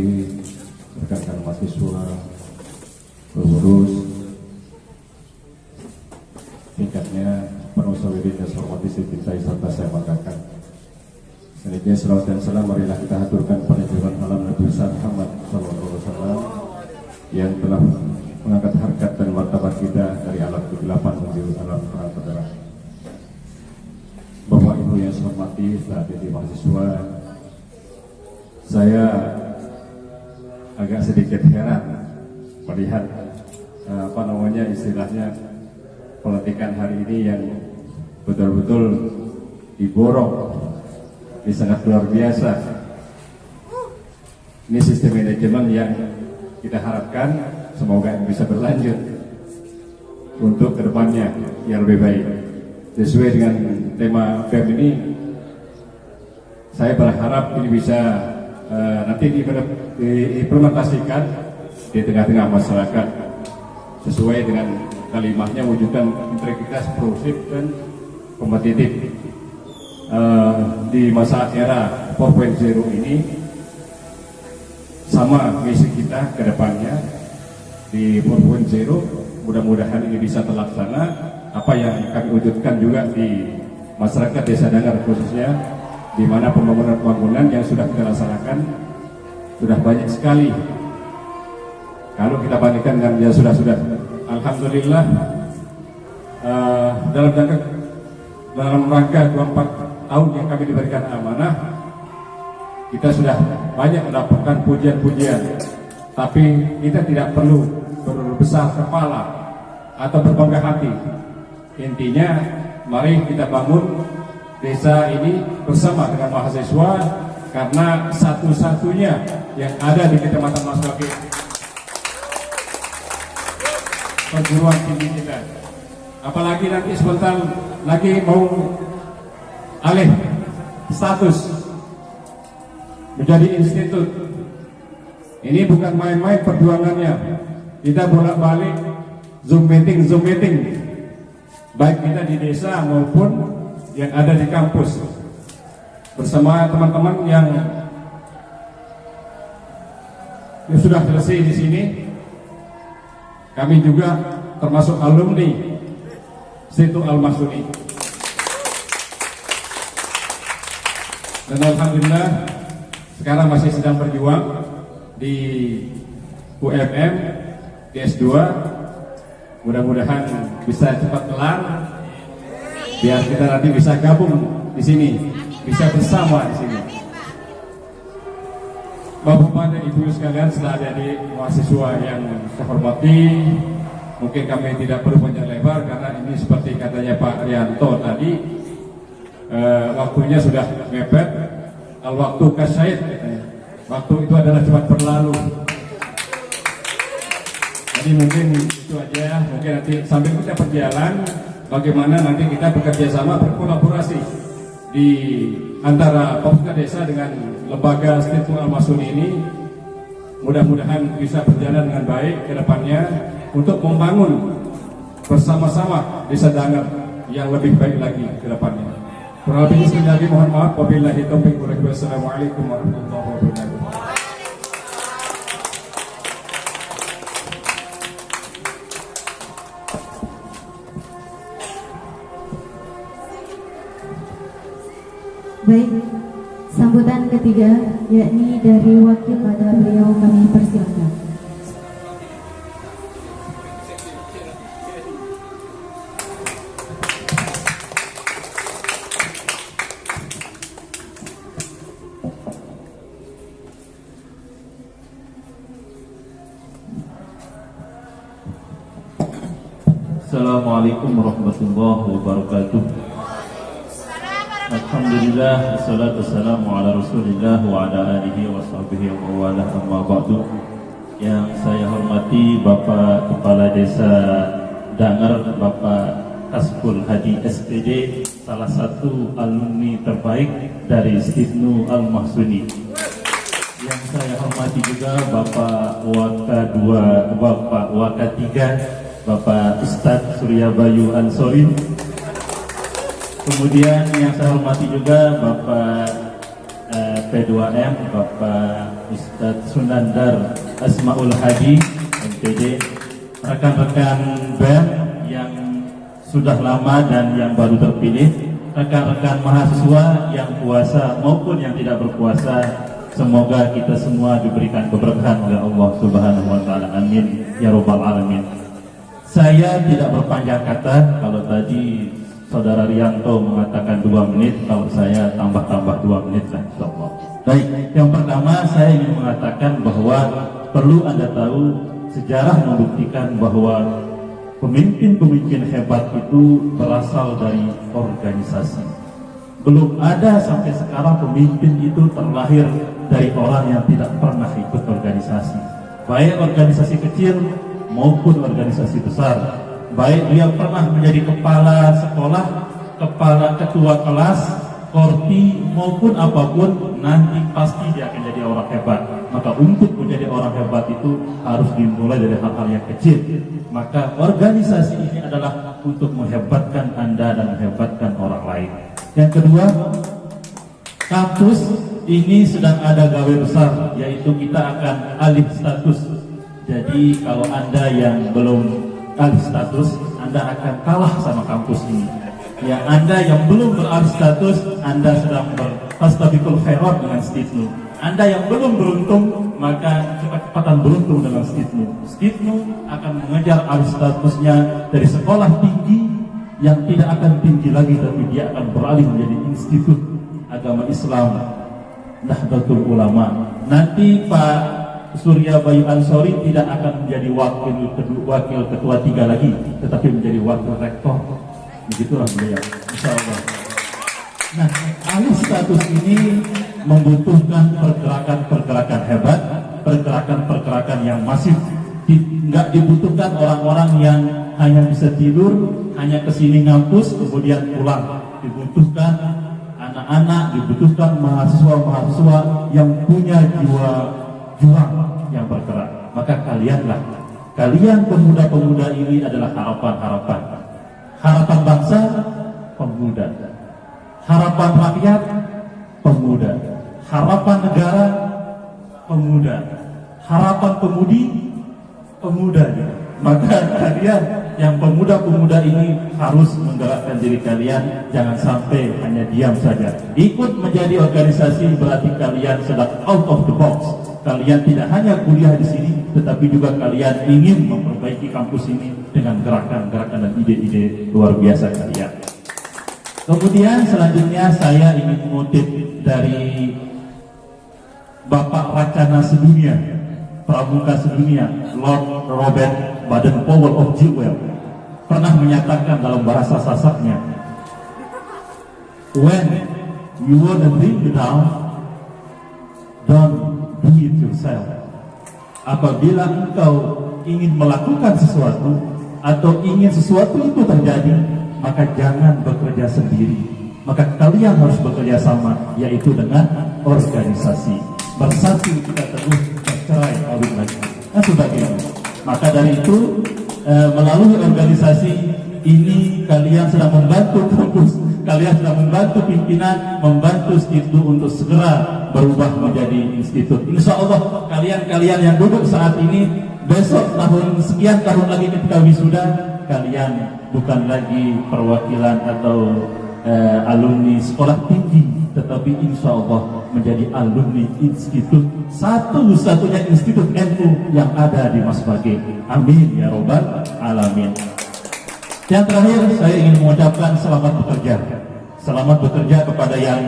rekan-rekan mahasiswa, pengurus tingkatnya, penuh sawirin dan hormati saya serta saya banggakan. Selanjutnya salawat dan salam marilah kita haturkan pada junjungan alam Nabi besar Muhammad sallallahu alaihi wasallam yang telah mengangkat harkat dan martabat kita dari alam kegelapan menuju alam terang benderang. Bapak Ibu yang saya hormati, saat ini mahasiswa, saya agak sedikit heran melihat istilahnya pelantikan hari ini yang betul-betul diborong. Ini sangat luar biasa. Ini sistem manajemen yang kita harapkan semoga bisa berlanjut untuk kedepannya yang lebih baik. Sesuai dengan tema BEM ini, saya berharap ini bisa nanti diimplementasikan di tengah-tengah masyarakat sesuai dengan kalimatnya, wujudkan integritas, progresif dan kompetitif. Di masa era 4.0 ini sama misi kita ke depannya di 4.0, mudah-mudahan ini bisa terlaksana apa yang kami wujudkan juga di masyarakat Desa Danger, khususnya di mana pembangunan yang sudah kita laksanakan sudah banyak sekali. Kalau kita bandingkan dengan yang sudah alhamdulillah, dalam rangka 24 tahun yang kami diberikan amanah, kita sudah banyak mendapatkan pujian-pujian, tapi kita tidak perlu berbesar kepala atau berbangga hati. Intinya, mari kita bangun desa ini bersama dengan mahasiswa, karena satu-satunya yang ada di Kecamatan Masbaki. perguruan tinggi kita. Apalagi nanti sebentar lagi mau alih status menjadi institut. Ini bukan main-main perjuangannya. Kita bolak-balik Zoom meeting, baik kita di desa maupun yang ada di kampus, bersama teman-teman yang sudah selesai di sini. Kami juga termasuk alumni Institut Al-Mahsuni. Dan alhamdulillah sekarang masih sedang berjuang di UMM, di S2. Mudah-mudahan bisa cepat kelar, biar kita nanti bisa gabung di sini, bisa bersama di sini. Bapak dan Ibu sekalian, setelah adik mahasiswa yang saya hormati, mungkin kami tidak perlu panjang lebar karena ini seperti katanya Pak Rianto tadi, waktunya sudah mepet. Al-waktu kasyait, waktu itu adalah cepat berlalu. Jadi mungkin itu aja, mungkin nanti sambil kita berjalan, bagaimana nanti kita bekerja sama, berkolaborasi di antara Popska Desa dengan lembaga Institut Al-Mahsuni ini. Mudah-mudahan bisa berjalan dengan baik ke depannya untuk membangun bersama-sama Desa Danger yang lebih baik lagi ke depannya. Kurang lebih sekali lagi mohon maaf. Wabillahi taufiq wal hidayah. Wassalamualaikum warahmatullahi wabarakatuh. Baik, sambutan ketiga yakni dari wakil pada beliau kami persilakan. Assalamualaikum warahmatullahi wabarakatuh. Alhamdulillah, wassalatu wassalamu ala rasulillah wa ala alihi wa sahbihi wa wala amma ba'du. Yang saya hormati Bapak Kepala Desa Danger, Bapak Kasbul Hadi SPD, salah satu alumni terbaik dari Institut Al-Mahsuni. Yang saya hormati juga Bapak Waka 2, Bapak Waka 3, Bapak Ustadz Surya Bayu Ansori. Kemudian yang saya hormati juga Bapak P2M, Bapak Ustadz Sunandar Asmaul Hadi MPD, rekan-rekan BEM yang sudah lama dan yang baru terpilih, rekan-rekan mahasiswa yang puasa maupun yang tidak berpuasa, semoga kita semua diberikan keberkahan oleh Allah Subhanahu wa taala. Amin ya rabbal alamin. Saya tidak berpanjang kata. Kalau tadi Saudara Rianto mengatakan 2 menit, kalau saya tambah 2 menit lah, insyaallah. Baik, yang pertama saya ingin mengatakan bahwa perlu Anda tahu, sejarah membuktikan bahwa pemimpin-pemimpin hebat itu berasal dari organisasi. Belum ada sampai sekarang pemimpin itu terlahir dari orang yang tidak pernah ikut organisasi, baik organisasi kecil maupun organisasi besar. Baik dia pernah menjadi kepala sekolah, kepala ketua kelas, korti maupun apapun, nanti pasti dia akan jadi orang hebat. Maka untuk menjadi orang hebat itu harus dimulai dari hal-hal yang kecil. Maka organisasi ini adalah untuk menghebatkan Anda dan menghebatkan orang lain. Yang kedua, kampus ini sedang ada gawe besar, yaitu kita akan alih status. Jadi kalau Anda yang belum alih status, Anda akan kalah sama kampus ini. Yang Anda yang belum beralih status, Anda sedang berfastabiqul khairat dengan Stitnu. Anda yang belum beruntung, maka cepat-cepatan beruntung dengan Stitnu. Stitnu akan mengejar alih statusnya dari sekolah tinggi yang tidak akan tinggi lagi, tapi dia akan beralih menjadi institut agama Islam Nahdlatul Ulama. Nanti Pak Surya Bayu Ansori tidak akan menjadi wakil ketua 3 lagi, tetapi menjadi wakil rektor. Begitulah beliau, insyaallah. Nah, alih status ini membutuhkan pergerakan-pergerakan hebat, pergerakan-pergerakan yang masif. nggak dibutuhkan orang-orang yang hanya bisa tidur, hanya kesini ngampus kemudian pulang. Dibutuhkan anak-anak, dibutuhkan mahasiswa-mahasiswa yang punya jiwa juang yang bergerak. Maka kalian pemuda-pemuda ini adalah harapan bangsa, pemuda, harapan rakyat, pemuda, harapan negara, pemuda, harapan pemudi, pemuda. Maka kalian yang pemuda-pemuda ini harus menggerakkan diri kalian, jangan sampai hanya diam saja. Ikut menjadi organisasi berarti kalian sedang out of the box. Kalian tidak hanya kuliah di sini, tetapi juga kalian ingin memperbaiki kampus ini dengan gerakan-gerakan dan ide-ide luar biasa kalian. Kemudian selanjutnya saya ingin mengutip dari Bapak Wacana Sedunia, Pramuka Sedunia, Lord Robert Baden-Powell of Jewel, pernah menyatakan dalam bahasa Sasaknya, when you wanna bring it down, don't do it yourself. Apabila engkau ingin melakukan sesuatu atau ingin sesuatu itu terjadi, maka jangan bekerja sendiri. Maka kalian harus bekerja sama, yaitu dengan organisasi. Bersatu kita terus, bercerai kawin lagi. Nah sebagainya. Maka dari itu melalui organisasi ini kalian sedang membantu kampus, kalian sedang membantu pimpinan, membantu institut untuk segera berubah menjadi institut. Insya Allah kalian yang duduk saat ini, besok sekian tahun lagi ketika wisuda, kalian bukan lagi perwakilan atau alumni sekolah tinggi, tetapi insya Allah menjadi alumni institut, satu-satunya institut NU yang ada di Masbage. Amin ya robbal alamin. Yang terakhir saya ingin mengucapkan selamat bekerja. Selamat bekerja kepada yang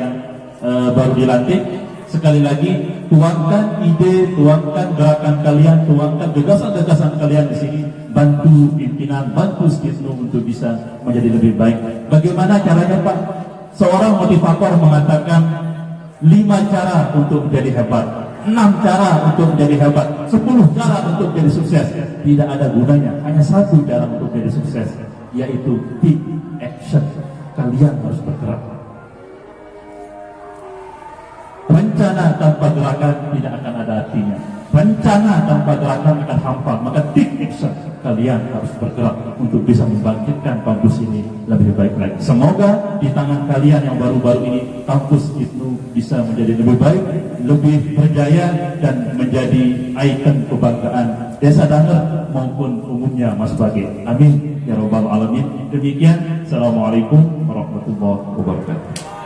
baru dilantik. Sekali lagi, tuangkan ide, tuangkan gerakan kalian, tuangkan gagasan-gagasan kalian di sini. Bantu pimpinan, bantu Skisnu untuk bisa menjadi lebih baik. Bagaimana caranya Pak? Seorang motivator mengatakan 5 cara untuk menjadi hebat, 6 cara untuk menjadi hebat, 10 cara untuk menjadi sukses. Tidak ada gunanya, hanya 1 cara untuk menjadi sukses, yaitu take action. Kalian harus bergerak. Rencana tanpa gerakan tidak akan ada artinya. Rencana tanpa gerakan akan hampa. Maka take action. Kalian harus bergerak untuk bisa membangkitkan kampus ini lebih baik lagi. Semoga di tangan kalian yang baru-baru ini, kampus itu bisa menjadi lebih baik, lebih berjaya, dan menjadi ikon kebanggaan Desa Danger maupun umumnya Masbage. Amin ya robbal alamin. Demikian. Assalamualaikum warahmatullahi wabarakatuh.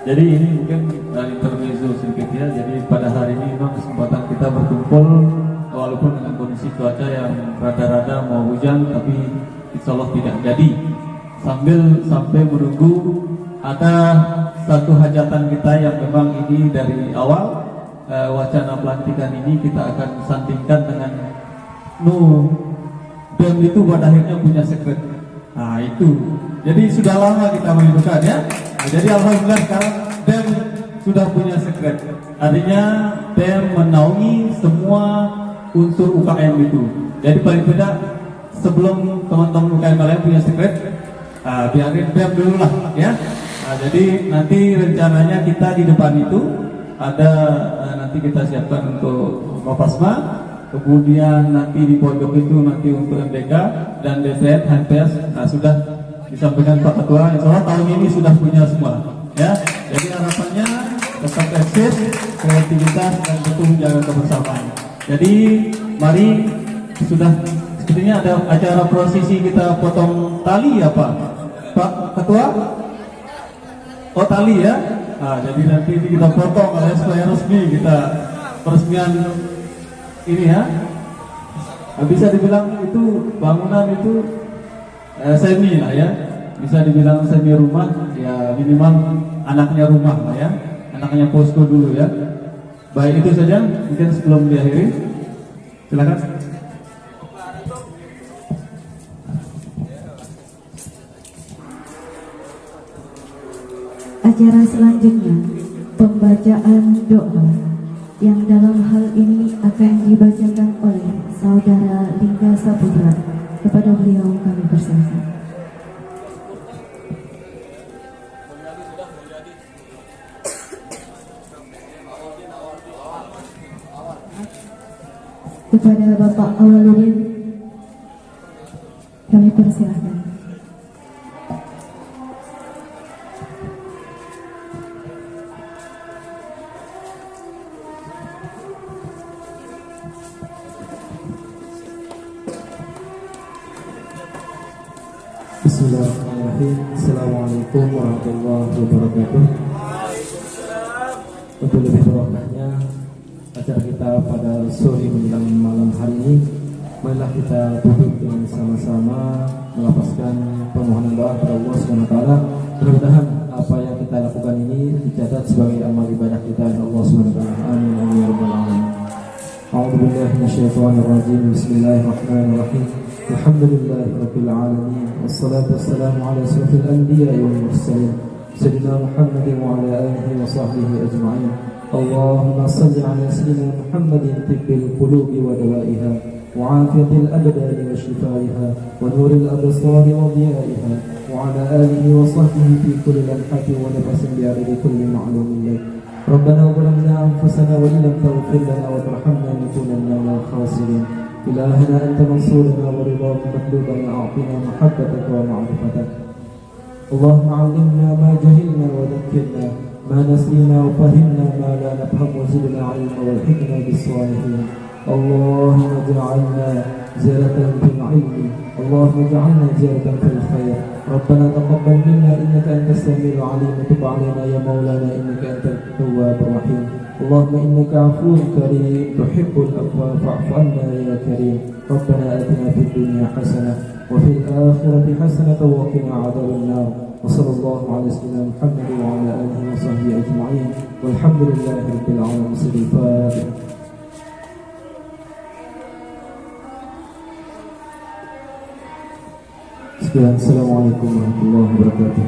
Jadi ini mungkin intermezzo sedikit ya. Jadi pada hari ini memang kesempatan kita berkumpul walaupun dengan kondisi cuaca yang rada-rada mau hujan, tapi insya Allah tidak jadi. Sampai menunggu ada satu hajatan kita yang memang ini dari awal wacana pelantikan ini kita akan sandingkan dengan BEM itu pada akhirnya punya sekret. Nah itu. Jadi sudah lama kita merindukan ya. Nah, jadi alhamdulillah sekarang BEM sudah punya sekret. Artinya BEM menaungi semua unsur UKM itu. Jadi paling tidak sebelum teman-teman UKM kalian punya sekret, biarin BEM dulu lah ya. Nah, jadi nanti rencananya kita di depan itu ada nanti kita siapkan untuk Mapasma, kemudian nanti di pojok itu nanti untuk MDK dan DPR, HPS. Nah sudah disampaikan Pak Ketua, insya Allah tahun ini sudah punya semua ya. Jadi harapannya tetap eksis, kreativitas, dan tentu menjaga kebersamaan. Jadi mari, sudah sepertinya ada acara prosesi kita potong tali ya Pak Ketua. Oh tali ya. Nah, jadi nanti kita potong supaya resmi kita peresmian ini ya. Bisa dibilang itu bangunan itu semi lah ya, bisa dibilang semi rumah ya, minimal anaknya rumah lah ya, anaknya posko dulu ya. Baik, itu saja mungkin sebelum diakhiri, silakan. Acara selanjutnya pembacaan doa yang dalam hal ini akan dibacakan oleh Saudara Lingga Saputra. Kepada beliau kami persilakan. Kepada Bapak Awaludin kami persilakan. Bismillahirrahmanirrahim. Assalamualaikum warahmatullahi wabarakatuh. Untuk lebih barokahnya acara kita pada sore menjelang malam hari ini, marilah kita duduk dengan sama-sama melapaskan permohonan doa kepada Allah SWT. Mudah-mudahan apa yang kita lakukan ini dicatat sebagai amal ibadah kita oleh Allah SWT. Amin amin ya rabbal alamin. A'udzubillahi minasyaitonir rajim. Bismillahirrahmanirrahim. Alhamdulillahi rabbil alamin. Wassalatu wassalamu ala asyrafil anbiya'i wal mursalin sayyidina Muhammadin wa ala alihi wa sahbihi ajma'in. Allahumma salli ala sayyidina Muhammadin tibbil qulubi wa dawaiha wa afiyatil abdani wa shifaiha wa nuril absari wa diyaiha wa ala alihi wa sahbihi fi kulli lamhatin wa nafasin bi adadi kulli ma'lumin lak. Rabbana zalamna anfusana wa illam taghfir lana wa tarhamna lanakunanna minal khasirin. إلهنا أنت منصورنا ورضاك مطلوبنا أعطنا محبتك ومعرفتك. اللهم علمنا ما جهلنا وذكرنا ما نسينا وفهمنا ما لا نفهم وزدنا علما والحقنا بالصالحين. اللهم اجعلنا زيادة في العلم، اللهم اجعلنا زيادة في الخير. ربنا تقبل منا إنك أنت السميع العليم وتب علينا يا مولانا إنك أنت التواب الرحيم. اللهم إنك عفو كريم تحب العفو فاعف عنا يا كريم. ربنا آتنا في الدنيا حسنة وفي الآخرة حسنة وقنا عذاب النار. وصلى الله على سيدنا محمد وعلى آله وصحبه أجمعين والحمد لله رب العالمين. الفاتحة. Sekian, Assalamualaikum warahmatullahi wabarakatuh.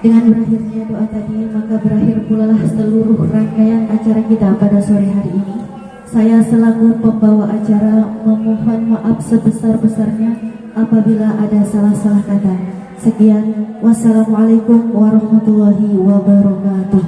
Dengan berakhirnya doa tadi, maka berakhir pula seluruh rangkaian acara kita pada sore hari ini. Saya selaku pembawa acara memohon maaf sebesar-besarnya apabila ada salah-salah kata. Sekian, wassalamualaikum warahmatullahi wabarakatuh.